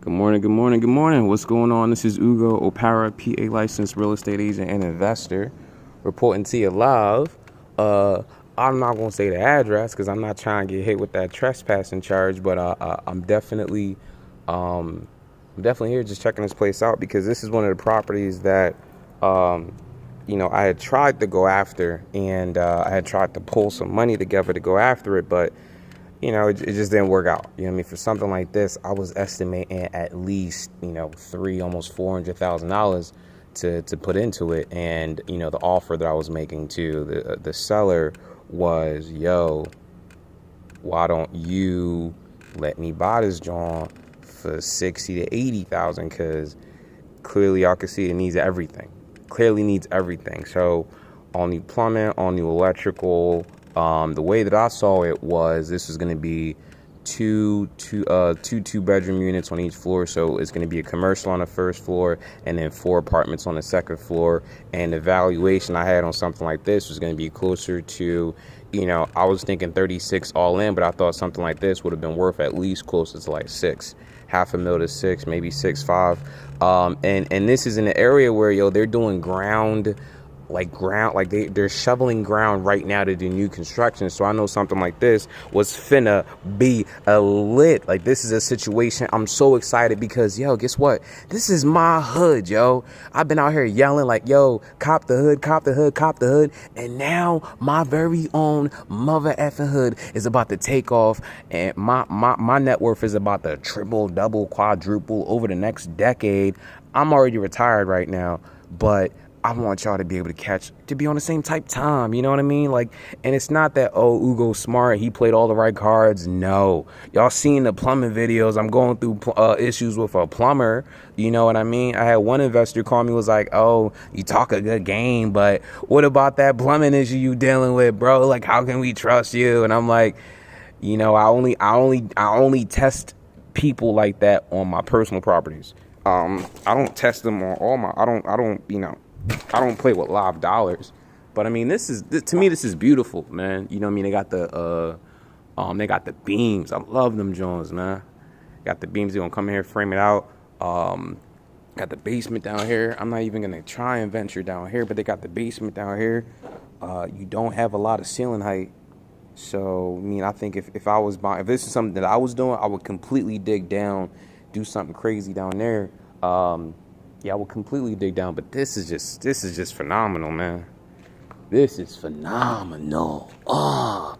Good morning, good morning, good morning. What's going on? This is Ugo Opara, PA licensed real estate agent and investor, reporting to you live. I'm not gonna say the address because I'm not trying to get hit with that trespassing charge, but I'm definitely, here just checking this place out because this is one of the properties that, I had tried to go after, and I had tried to pull some money together to go after it, but it just didn't work out. You know what I mean? For something like this, I was estimating at least, almost $400,000 to put into it. And, the offer that I was making to the seller was, yo, why don't you let me buy this joint for 60 to 80,000? Because clearly y'all can see it needs everything. Clearly needs everything. So all new plumbing, all new electrical. The way that I saw it was this was going to be two two-bedroom units on each floor. So it's going to be a commercial on the first floor and then 4 apartments on the second floor. And the valuation I had on something like this was going to be closer to, I was thinking 36 all in, but I thought something like this would have been worth at least closer to like 6, $500,000 to 6, maybe 6.5. And this is in an area where, they're doing they're shoveling ground right now to do new construction. So I know something like this was finna be a lit. Like, this is a situation I'm so excited because, guess what? This is my hood, yo. I've been out here yelling like, yo, cop the hood, cop the hood, cop the hood. And now my very own mother effing hood is about to take off, and my net worth is about to triple, double, quadruple over the next decade. I'm already retired right now, but I want y'all to be able to be on the same type time. You know what I mean? Like, and it's not that, Ugo's smart, he played all the right cards. No. Y'all seen the plumbing videos. I'm going through issues with a plumber. You know what I mean? I had one investor call me, was like, oh, you talk a good game, but what about that plumbing issue you dealing with, bro? Like, how can we trust you? And I'm like, I only test people like that on my personal properties. I don't test them on all my, I don't play with live dollars, but I mean, to me, this is beautiful, man. You know what I mean? They got the beams. I love them Jones, man. Got the beams. They're gonna come here, frame it out. Got the basement down here. I'm not even gonna try and venture down here, but they got the basement down here. You don't have a lot of ceiling height. So, I mean, I think if this is something that I was doing, I would completely dig down, do something crazy down there. I will completely dig down, but this is just phenomenal, man. This is phenomenal. I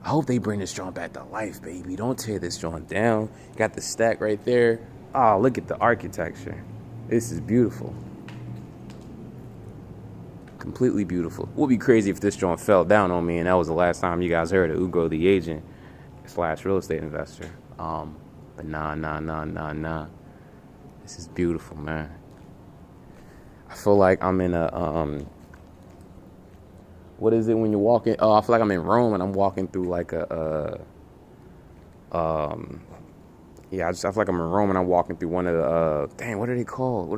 hope they bring this joint back to life, baby. Don't tear this joint down. Got the stack right there. Look at the architecture. This is beautiful. Completely beautiful. It would be crazy if this joint fell down on me and that was the last time you guys heard of Ugo the agent / real estate investor. But nah. This is beautiful, man. I feel like I'm in a, what is it when you're walking? Oh, I feel like I'm in Rome and I'm walking through like I feel like I'm in Rome and I'm walking through one of the, what are they called?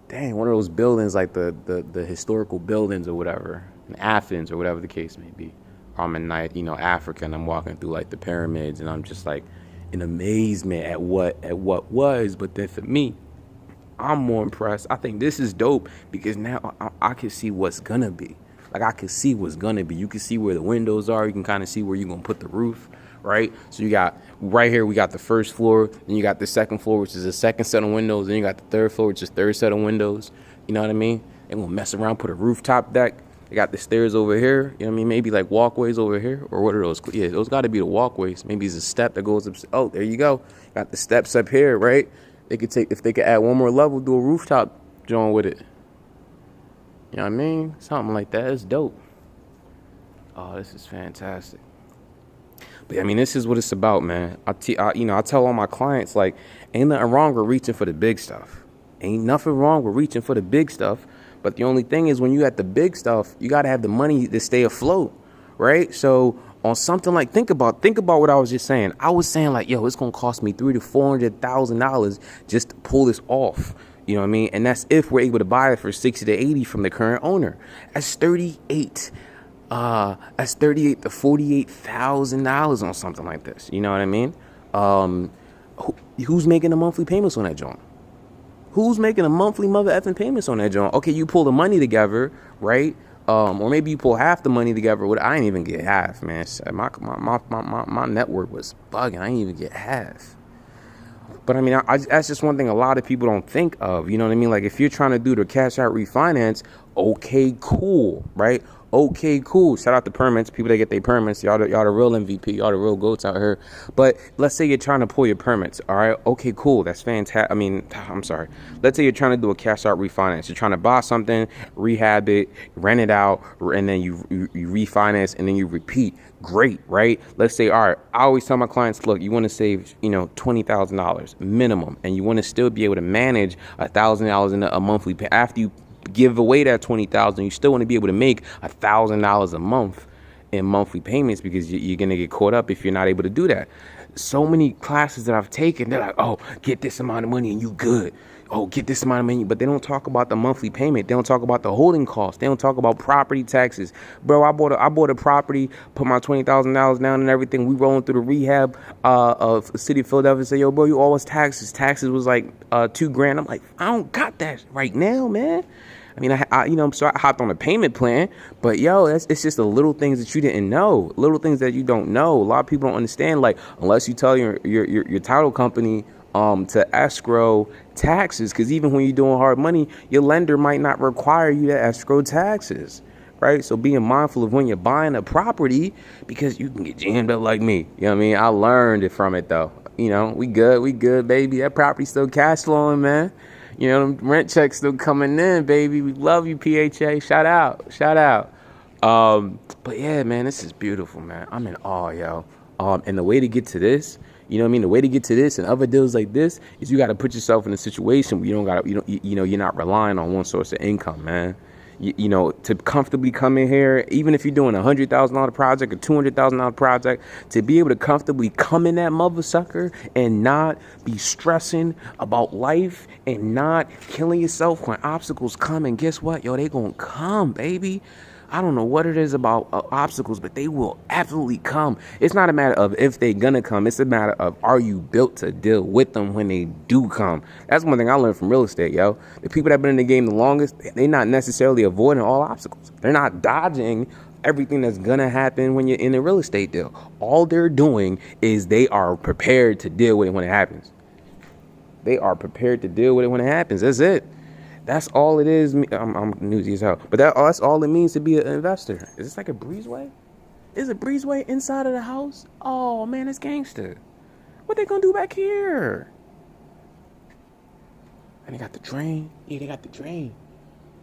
Dang, one of those buildings, like the historical buildings or whatever, in Athens or whatever the case may be. I'm in Africa, and I'm walking through like the pyramids, and I'm just like in amazement at what was. But then for me, I'm more impressed. I think this is dope because now I can see what's gonna be. Like, I can see what's gonna be. You can see where the windows are. You can kind of see where you're gonna put the roof, right? So you got right here, we got the first floor, then you got the second floor, which is the second set of windows, then you got the third floor, which is third set of windows. You know what I mean? They're gonna mess around, put a rooftop deck. They got the stairs over here. You know what I mean? Maybe like walkways over here, or what are those? Yeah, those got to be the walkways. Maybe it's a step that goes up. Oh, there you go. Got the steps up here, right? If they could add one more level, do a rooftop joint with it. You know what I mean? Something like that. It's dope. Oh, this is fantastic. But I mean, this is what it's about, man. I tell all my clients, like, ain't nothing wrong with reaching for the big stuff. Ain't nothing wrong with reaching for the big stuff. But the only thing is, when you at the big stuff, you got to have the money to stay afloat, right? So on something like, think about what I was just saying. I was saying like, yo, it's going to cost me $300,000 to $400,000 just to pull this off. You know what I mean? And that's if we're able to buy it for 60 to 80 from the current owner. That's 38 to $48,000 on something like this. You know what I mean? Who's making the monthly payments on that joint? Who's making the monthly mother effing payments on that joint? Okay, you pull the money together, right? Or maybe you pull half the money together. I ain't even get half, man. My network was bugging. I ain't even get half. But I mean, that's just one thing a lot of people don't think of. You know what I mean? Like, if you're trying to do the cash out refinance, okay, cool, right? Okay, cool. Shout out to permits, people that get their permits. Y'all the real MVP. Y'all the real goats out here. But let's say you're trying to pull your permits. All right. Okay, cool. That's fantastic. I mean, I'm sorry. Let's say you're trying to do a cash out refinance. You're trying to buy something, rehab it, rent it out, and then you refinance, and then you repeat. Great, right? Let's say, all right, I always tell my clients, look, you want to save, $20,000 minimum, and you want to still be able to manage $1,000 in a monthly pay. After you give away that $20,000, you still want to be able to make $1,000 a month in monthly payments, because you're going to get caught up if you're not able to do that. So many classes that I've taken, they're like, oh, get this amount of money and you good. Oh, get this amount of money. But they don't talk about the monthly payment. They don't talk about the holding costs. They don't talk about property taxes. Bro, I bought a property, put my $20,000 down and everything. We rolling through the rehab of the city of Philadelphia. Say, yo, bro, you owe us taxes. Taxes was like $2,000. I'm like, I don't got that right now, man. I mean, so I hopped on a payment plan, but it's just the little things that you didn't know, little things that you don't know. A lot of people don't understand, like, unless you tell your title company to escrow taxes, because even when you're doing hard money, your lender might not require you to escrow taxes, right? So being mindful of when you're buying a property, because you can get jammed up like me. You know what I mean? I learned it from it, though. We good, baby. That property still cash flowing, man. Them rent checks still coming in, baby. We love you, PHA. Shout out. But yeah, man, this is beautiful, man. I'm in awe, yo. And the way to get to this, the way to get to this and other deals like this is you got to put yourself in a situation where you're not relying on one source of income, man. To comfortably come in here, even if you're doing $100,000 project, a $200,000 project, to be able to comfortably come in that mother sucker and not be stressing about life and not killing yourself when obstacles come. And guess what, yo, they gonna come, baby. I don't know what it is about obstacles, but they will absolutely come. It's not a matter of if they're gonna come. It's a matter of, are you built to deal with them when they do come? That's one thing I learned from real estate, yo. The people that have been in the game the longest, they're not necessarily avoiding all obstacles. They're not dodging everything that's gonna happen when you're in a real estate deal. All they're doing is they are prepared to deal with it when it happens. They are prepared to deal with it when it happens. That's it. That's all it is. I'm newsy as hell. But that's all it means to be an investor. Is this like a breezeway? Is a breezeway inside of the house? Oh, man, it's gangster. What they gonna do back here? And they got the drain. Yeah, they got the drain.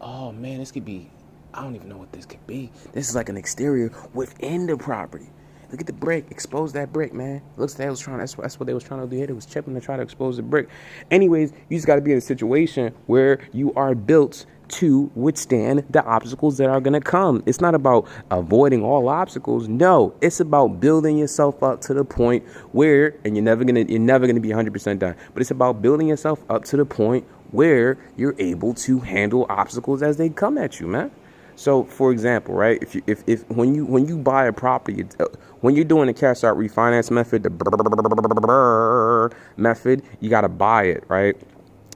Oh, man, this could be... I don't even know what this could be. This is like an exterior within the property. Look at the brick. Expose that brick, man. Looks like that's what they was trying to do here. They was chipping to try to expose the brick. Anyways, you just got to be in a situation where you are built to withstand the obstacles that are going to come. It's not about avoiding all obstacles. No, it's about building yourself up to the point where, and you're never going to be 100% done, but it's about building yourself up to the point where you're able to handle obstacles as they come at you, man. So, for example, right, if when you buy a property, when you're doing the cash out refinance method, the method, you got to buy it, right?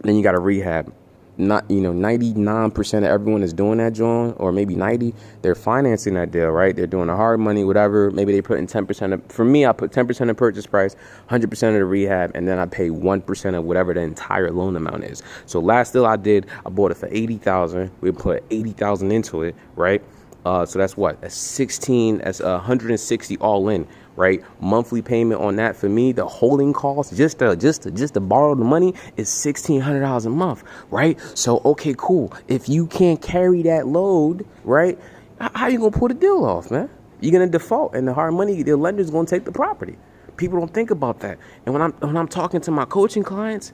Then you got to rehab. 99% of everyone is doing that, John, or maybe 90. They're financing that deal, right? They're doing the hard money, whatever. Maybe they put in 10%. For me, I put 10% of purchase price, 100% of the rehab, and then I pay 1% of whatever the entire loan amount is. So last deal I did, I bought it for $80,000. We put $80,000 into it, right? So that's what? That's 16. That's 160 all in, right? Monthly payment on that for me, the holding cost, just to borrow the money is $1,600 a month, right? So okay, cool. If you can't carry that load, right? How you gonna pull the deal off, man? You're gonna default, and the hard money, the lender's gonna take the property. People don't think about that. And when I'm talking to my coaching clients,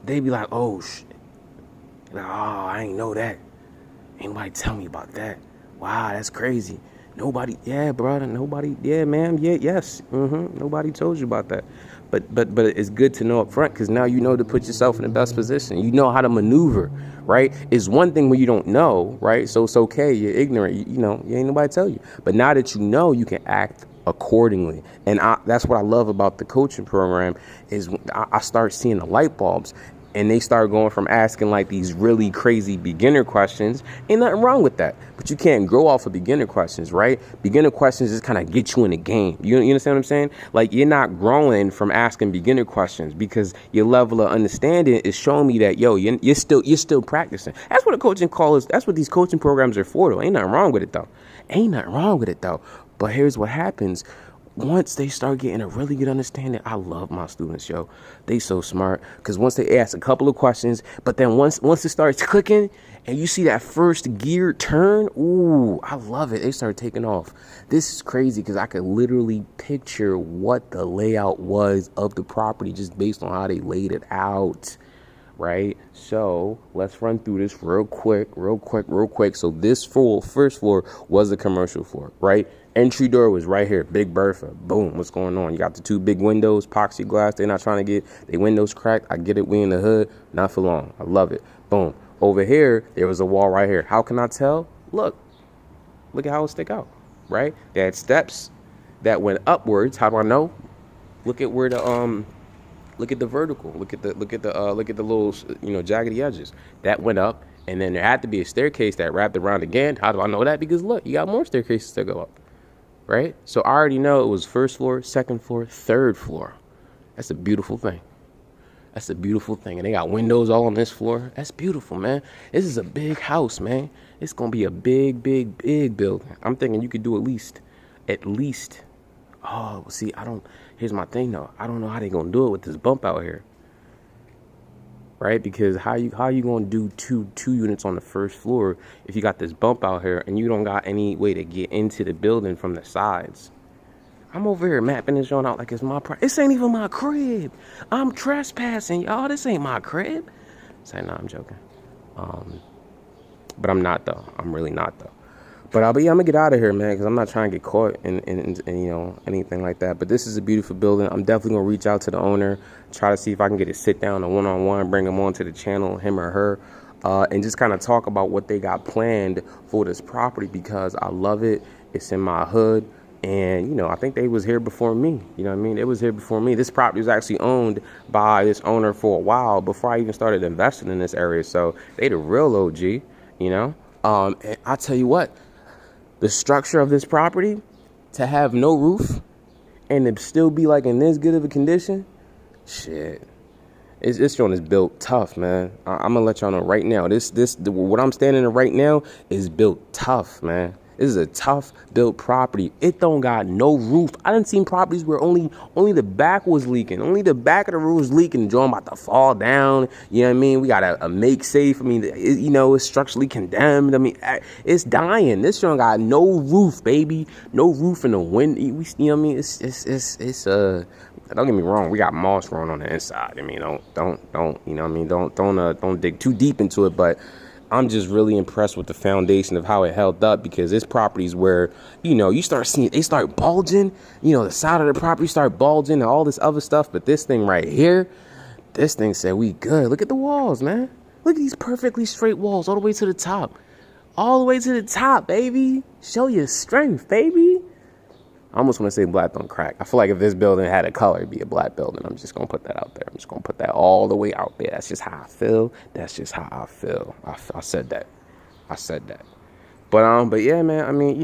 they be like, oh shit, like, oh, I ain't know that. Ain't nobody tell me about that. Wow, that's crazy. Nobody, yeah, brother, nobody, yeah, ma'am, yeah, yes, nobody told you about that. But it's good to know up front, because now you know to put yourself in the best position. You know how to maneuver, right? It's one thing when you don't know, right? So it's okay, you're ignorant, you ain't nobody tell you. But now that you know, you can act accordingly. And that's what I love about the coaching program is I start seeing the light bulbs. And they start going from asking like these really crazy beginner questions. Ain't nothing wrong with that. But you can't grow off of beginner questions, right? Beginner questions just kind of get you in the game. You understand what I'm saying? Like, you're not growing from asking beginner questions because your level of understanding is showing me that, yo, you're still practicing. That's what a coaching call is. That's what these coaching programs are for, though. Ain't nothing wrong with it, though. But here's what happens. Once they start getting a really good understanding, I love my students, yo. They so smart. Because once they ask a couple of questions, but then once it starts clicking and you see that first gear turn, ooh, I love it. They start taking off. This is crazy because I could literally picture what the layout was of the property just based on how they laid it out. Right? So let's run through this real quick. So this first floor was a commercial floor, right? Entry door was right here. Big Bertha. Boom. What's going on? You got the 2 big windows, epoxy glass. They're not trying to get their windows cracked. I get it. We in the hood. Not for long. I love it. Boom. Over here, there was a wall right here. How can I tell? Look at how it stick out, right? They had steps that went upwards. How do I know? Look at where the look at the vertical. Look at the little, jaggedy edges. That went up, and then there had to be a staircase that wrapped around again. How do I know that? Because look, you got more staircases to go up, right? So I already know it was first floor, second floor, third floor. That's a beautiful thing. And they got windows all on this floor. That's beautiful, man. This is a big house, man. It's gonna be a big building. I'm thinking you could do at least. Oh, see, here's my thing though. I don't know how they gonna do it with this bump out here. Right? Because how you gonna do two units on the first floor if you got this bump out here and you don't got any way to get into the building from the sides? I'm over here mapping this joint out like it's my This ain't even my crib. I'm trespassing, y'all. This ain't my crib. Say, no, I'm joking. But I'm not though. I'm really not though. But I'm gonna get out of here, man, because I'm not trying to get caught in anything like that. But this is a beautiful building. I'm definitely gonna reach out to the owner, try to see if I can get a sit down, a one-on-one, bring him onto the channel, him or her, and just kind of talk about what they got planned for this property because I love it. It's in my hood, and I think they was here before me. You know what I mean? It was here before me. This property was actually owned by this owner for a while before I even started investing in this area. So they the real OG, And I tell you what. The structure of this property, to have no roof and to still be like in this good of a condition, shit. This joint is built tough, man. I'm gonna let y'all know right now. What I'm standing in right now is built tough, man. This is a tough built property. It don't got no roof. I done seen properties where only the back was leaking. Only the back of the roof was leaking. The joint about to fall down. You know what I mean? We got a make safe. I mean, it's structurally condemned. I mean, it's dying. This joint got no roof, baby. No roof in the wind. You know what I mean? It's don't get me wrong. We got moss growing on the inside. I mean, don't you know what I mean? Don't dig too deep into it, but I'm just really impressed with the foundation of how it held up because this property is where, you start seeing, they start bulging, the side of the property start bulging and all this other stuff. But this thing right here, this thing said, we good. Look at the walls, man. Look at these perfectly straight walls all the way to the top. All the way to the top, baby. Show your strength, baby. I almost want to say black don't crack. I feel like if this building had a color, it'd be a black building. I'm just going to put that out there. I'm just going to put that all the way out there. That's just how I feel. I said that. But yeah, man, I mean,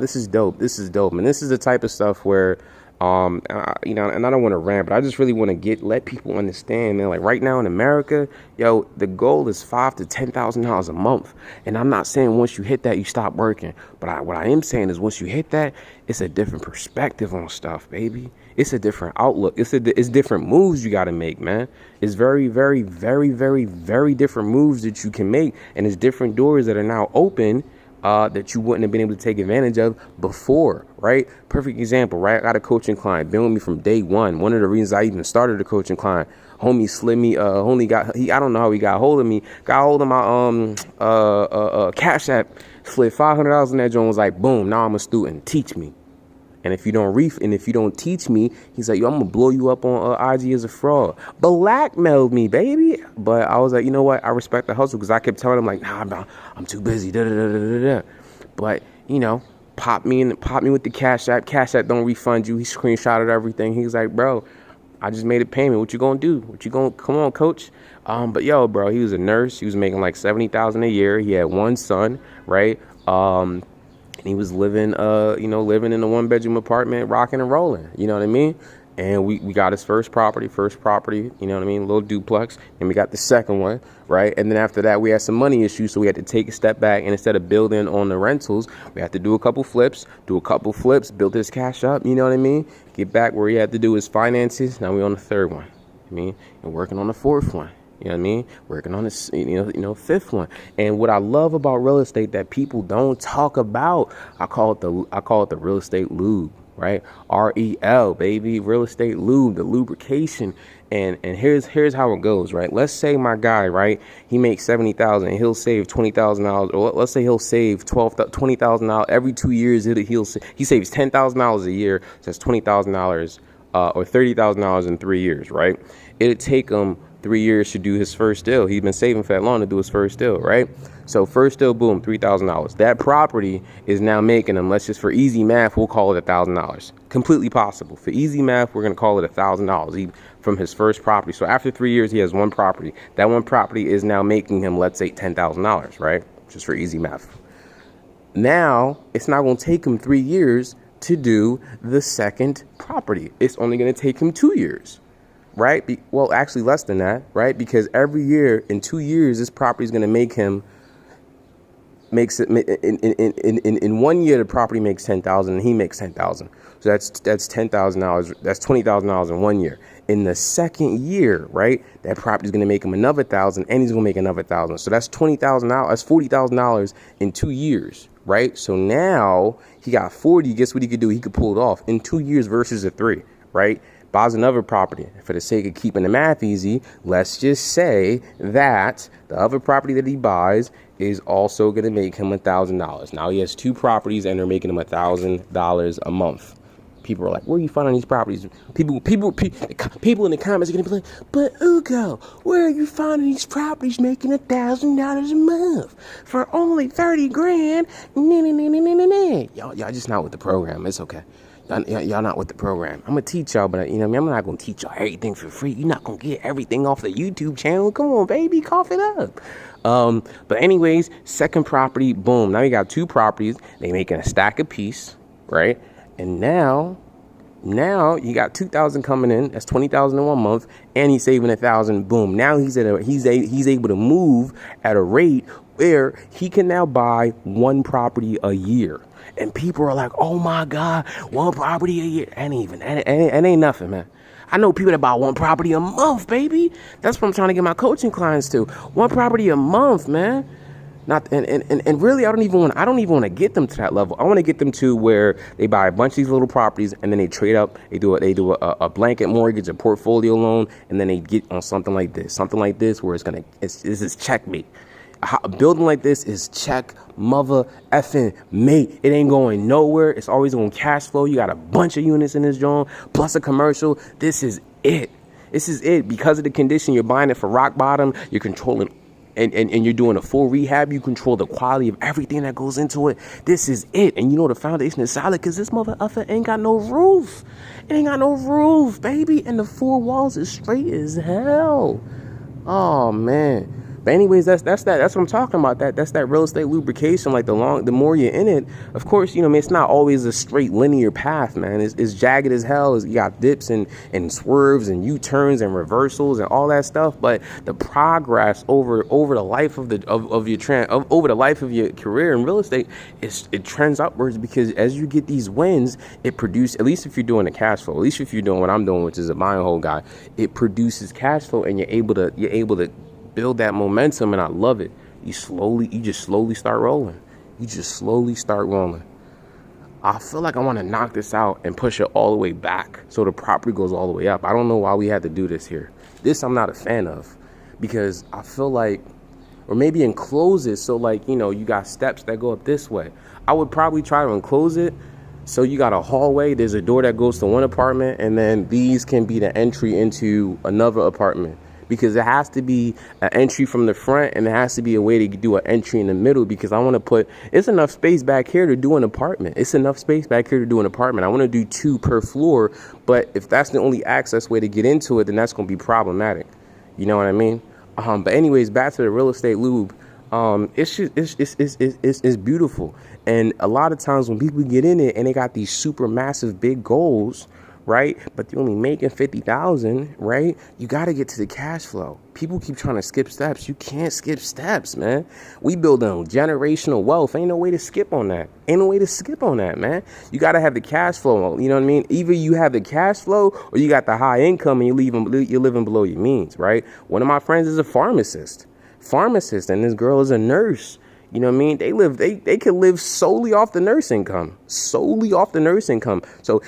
this is dope. And this is the type of stuff where, and I don't want to rant, but I just really want to let people understand, man, like right now in America, the goal is $5,000 to $10,000 a month. And I'm not saying once you hit that, you stop working. But what I am saying is once you hit that, it's a different perspective on stuff, baby. It's a different outlook. It's different moves you got to make, man. It's very, very, very, very, very different moves that you can make. And it's different doors that are now open that you wouldn't have been able to take advantage of before, right? Perfect example, right? I got a coaching client, been with me from day one. One of the reasons I even started a coaching client, homie Slimmy, I don't know how he got hold of me, got hold of my Cash App, slid $500 in that joint, was like, boom, now I'm a student, teach me. And if you don't teach me, he's like, yo, I'm gonna blow you up on IG as a fraud. Blackmailed me, baby. But I was like, you know what? I respect the hustle because I kept telling him like, nah, I'm too busy. But pop me with the Cash App. Cash App don't refund you. He screenshotted everything. He's like, bro, I just made a payment. What you gonna do? Come on, coach. But yo, bro, he was a nurse. He was making like $70,000 a year. He had one son, right? And he was living in a 1-bedroom apartment, rocking and rolling. You know what I mean? And we got his first property, you know what I mean? Little duplex. And we got the second one, right? And then after that, we had some money issues. So we had to take a step back. And instead of building on the rentals, we had to do a couple flips, build his cash up, you know what I mean? Get back where he had to do his finances. Now we on the third one, I mean, and working on the fourth one. You know what I mean? Working on this, fifth one. And what I love about real estate that people don't talk about, I call it the real estate lube, right? REL, baby, real estate lube, the lubrication. And here's how it goes, right? Let's say my guy, right? He makes $70,000 and he'll save $20,000, or let's say he'll save $20,000 every 2 years. He saves $10,000 a year, so that's $20,000 or $30,000 in 3 years, right? It'd take him 3 years to do his first deal. He's been saving for that long to do his first deal, right? So first deal, boom, $3,000. That property is now making him, let's just, for easy math, we'll call it $1,000. Completely possible. For easy math, we're going to call it $1,000 from his first property. So after 3 years, he has one property. That one property is now making him, let's say, $10,000, right? Just for easy math. Now, it's not going to take him 3 years to do the second property. It's only going to take him 2 years. Right? Well, actually less than that, right? Because every year, in 2 years, this property is going to in 1 year, the property makes $10,000 and he makes $10,000. So that's $10,000. That's $20,000 in 1 year. In the second year, right, that property is going to make him another $1,000 and he's going to make another $1,000. So that's $20,000. That's $40,000 in 2 years, right? So now he got 40. Guess what he could do? He could pull it off in 2 years versus a 3, right? Buys another property. For the sake of keeping the math easy, let's just say that the other property that he buys is also going to make him $1,000. Now he has 2 properties and they're making him $1,000 a month. People are like, where are you finding these properties? People in the comments are going to be like, but Ugo, where are you finding these properties making $1,000 a month for only 30 grand? Y'all just not with the program. It's okay. Y'all not with the program. I'm going to teach y'all, but I'm not going to teach y'all everything for free. You're not going to get everything off the YouTube channel. Come on, baby, cough it up. But anyways, second property, boom. Now you got 2 properties. They making a stack apiece, right? And now you got $2,000 coming in. That's $20,000 in 1 month, and he's saving $1,000. Boom. Now he's able to move at a rate where he can now buy 1 property a year. And people are like, oh my God, 1 property a year. It ain't nothing, man. I know people that buy 1 property a month, baby. That's what I'm trying to get my coaching clients to. 1 property a month, man. And really, I don't even want to get them to that level. I want to get them to where they buy a bunch of these little properties and then they trade up. They do a blanket mortgage, a portfolio loan, and then they get on something like this where this is checkmate. A building like this is check mother effing mate. It ain't going nowhere. It's always on cash flow. You got a bunch of units in this joint plus a commercial. This is it. Because of the condition, you're buying it for rock bottom. You're controlling and you're doing a full rehab. You control the quality of everything that goes into it. This is it. And you know the foundation is solid because this mother effer ain't got no roof. It ain't got no roof, baby. And the 4 walls is straight as hell. Oh man. But anyways, that's what I'm talking about. That's that real estate lubrication. Like the more you're in it, of course, it's not always a straight linear path, man. It's jagged as hell. You got dips and swerves and U-turns and reversals and all that stuff. But the progress over the life of the life of your career in real estate, it trends upwards because as you get these wins, it produces, at least if you're doing a cash flow, at least if you're doing what I'm doing, which is a buy and hold guy, it produces cash flow and you're able to build that momentum, and I love it. You just slowly start rolling. I feel like I want to knock this out and push it all the way back so the property goes all the way up. I don't know why we had to do this here. This I'm not a fan of because I feel like, or maybe enclose it so you got steps that go up this way. I would probably try to enclose it so you got a hallway. There's a door that goes to one apartment, and then these can be the entry into another apartment. because it has to be an entry from the front and there has to be a way to do an entry in the middle, because I want to put, it's enough space back here to do an apartment. It's enough space back here to do an apartment. I want to do 2 per floor, but if that's the only access way to get into it, then that's going to be problematic. You know what I mean? But anyways, back to the real estate lube. It's just, it's beautiful. And a lot of times when people get in it and they got these super massive big goals, right, but they're only making 50,000, right, you got to get to the cash flow. People keep trying to skip steps. You can't skip steps, man. We build on generational wealth. Ain't no way to skip on that. Ain't no way to skip on that, man. You got to have the cash flow. You know what I mean? Either you have the cash flow or you got the high income and you're living below your means, right? One of my friends is a pharmacist, and this girl is a nurse. You know what I mean? They could live solely off the nurse income. So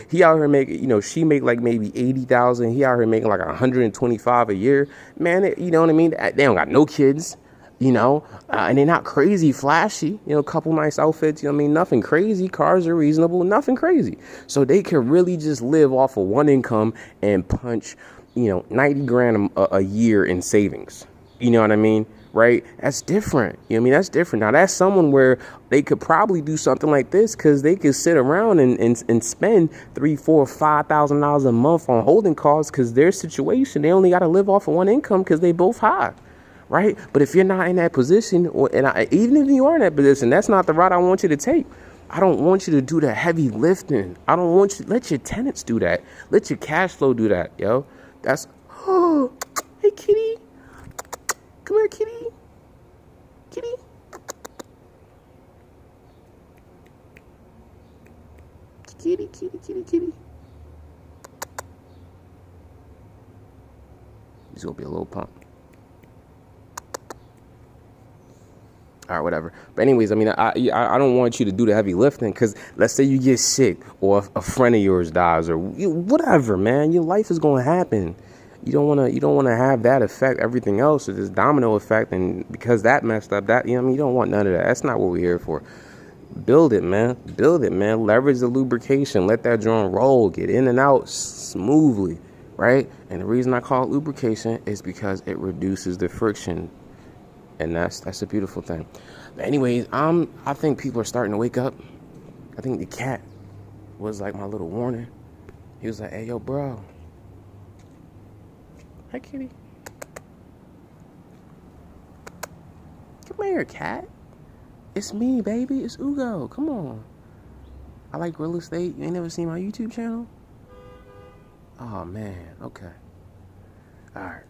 he out here making, she make like maybe 80,000. He out here making like 125 a year. Man, you know what I mean? They don't got no kids, and they're not crazy flashy, a couple nice outfits, nothing crazy. Cars are reasonable, nothing crazy. So they can really just live off of one income and punch, 90 grand a year in savings. You know what I mean? Right? That's different. You know what I mean? That's different. Now, that's someone where they could probably do something like this because they could sit around and spend $3,000, $4,000, $5,000 a month on holding costs because their situation, they only got to live off of one income because they both high. Right? But if you're not in that position, even if you are in that position, that's not the route I want you to take. I don't want you to do the heavy lifting. I don't want you, let your tenants do that. Let your cash flow do that, yo. That's, oh, hey, kitty. Come here, kitty. Kitty. Kitty. He's gonna be a little pump. All right, whatever. But anyways, I mean, I don't want you to do the heavy lifting because let's say you get sick or a friend of yours dies or whatever, man. Your life is gonna happen. You don't want to have that affect everything else, or this domino effect, and because that messed up, that, you don't want none of that. That's not what we're here for. Build it, man. Leverage the lubrication. Let that joint roll. Get in and out smoothly, right? And the reason I call it lubrication is because it reduces the friction, and that's a beautiful thing. But anyways, I think people are starting to wake up. I think the cat was like my little warning. He was like, "Hey, yo, bro." Hi, kitty. Come here, cat. It's me, baby. It's Ugo. Come on. I like real estate. You ain't never seen my YouTube channel? Oh, man. Okay. All right.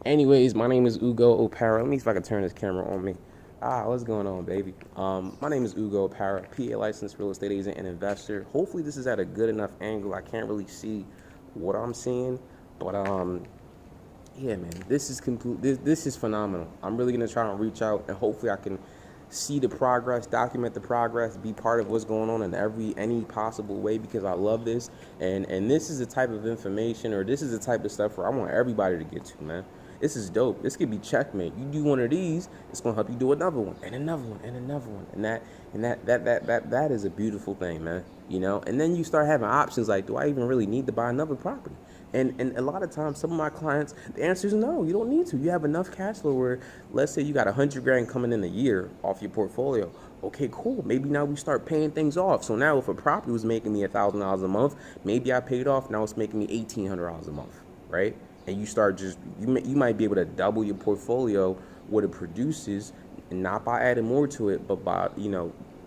Anyways, my name is Ugo Opara. Let me see if I can turn this camera on me. What's going on, baby? My name is Ugo Opara, PA licensed real estate agent and investor. Hopefully this is at a good enough angle. I can't really see what I'm seeing. But yeah, man, this is phenomenal. I'm really gonna try and reach out, and hopefully I can see the progress, document the progress, be part of what's going on in any possible way, because I love this, and this is the type of information, or this is the type of stuff where I want everybody to get to, man. This is dope. This could be checkmate. You do one of these, it's gonna help you do another one, and another one, and another one, and that is a beautiful thing, man. And then you start having options like, do I even really need to buy another property? And a lot of times, some of my clients, the answer is no, you don't need to. You have enough cash flow where, let's say you got 100 grand coming in a year off your portfolio. Okay, cool. Maybe now we start paying things off. So now if a property was making me $1,000 a month, maybe I paid off, now it's making me $1,800 a month, right? And you start you might be able to double your portfolio, what it produces, and not by adding more to it, but by,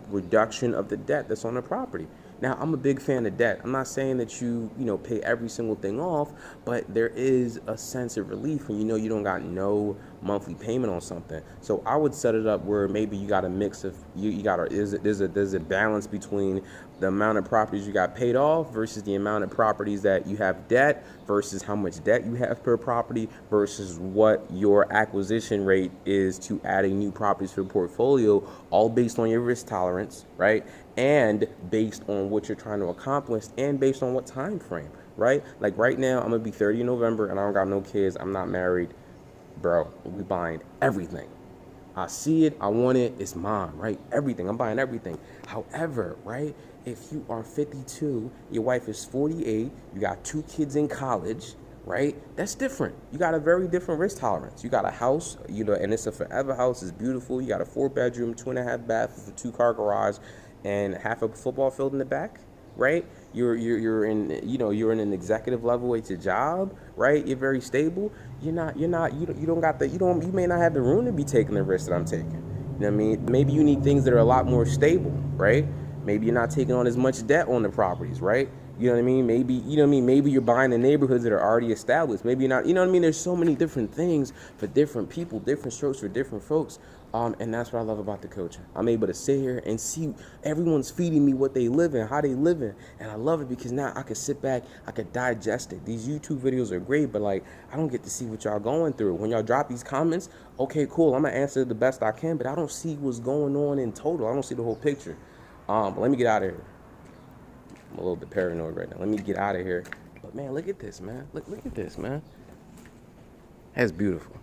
reduction of the debt that's on the property. Now, I'm a big fan of debt. I'm not saying that you pay every single thing off, but there is a sense of relief when you don't got no monthly payment on something. So I would set it up where maybe you got a mix of there's a balance between the amount of properties you got paid off versus the amount of properties that you have debt versus how much debt you have per property versus what your acquisition rate is to adding new properties to the portfolio, all based on your risk tolerance, right? And based on what you're trying to accomplish and based on what time frame, right? Like right now, I'm gonna be 30 in November and I don't got no kids. I'm not married. Bro, we buying everything. I see it, I want it, it's mine, right? Everything, I'm buying everything. However, right, if you are 52, your wife is 48, you got 2 kids in college, right? That's different. You got a very different risk tolerance. You got a house, you know, and it's a forever house. It's beautiful. You got a 4-bedroom, 2.5 bath with a 2-car garage, and half a football field in the back, right? You're in, you know, you're in an executive level at your job, right? You're very stable. You don't got the, you may not have the room to be taking the risk that I'm taking. You know what I mean? Maybe you need things that are a lot more stable, right? Maybe you're not taking on as much debt on the properties, right? You know what I mean? Maybe, you know what I mean? Maybe you're buying the neighborhoods that are already established. Maybe you're not, you know what I mean? There's so many different things for different people, different strokes for different folks. And that's what I love about the coaching. I'm able to sit here and see everyone's feeding me what they live in, how they live in. And I love it because now I can sit back, I can digest it. These YouTube videos are great, but like, I don't get to see what y'all going through. When y'all drop these comments, okay, cool, I'm gonna answer the best I can, but I don't see what's going on in total. I don't see the whole picture. But let me get out of here. I'm a little bit paranoid right now. Let me get out of here. But man, look at this, man. Look at this, man. That's beautiful.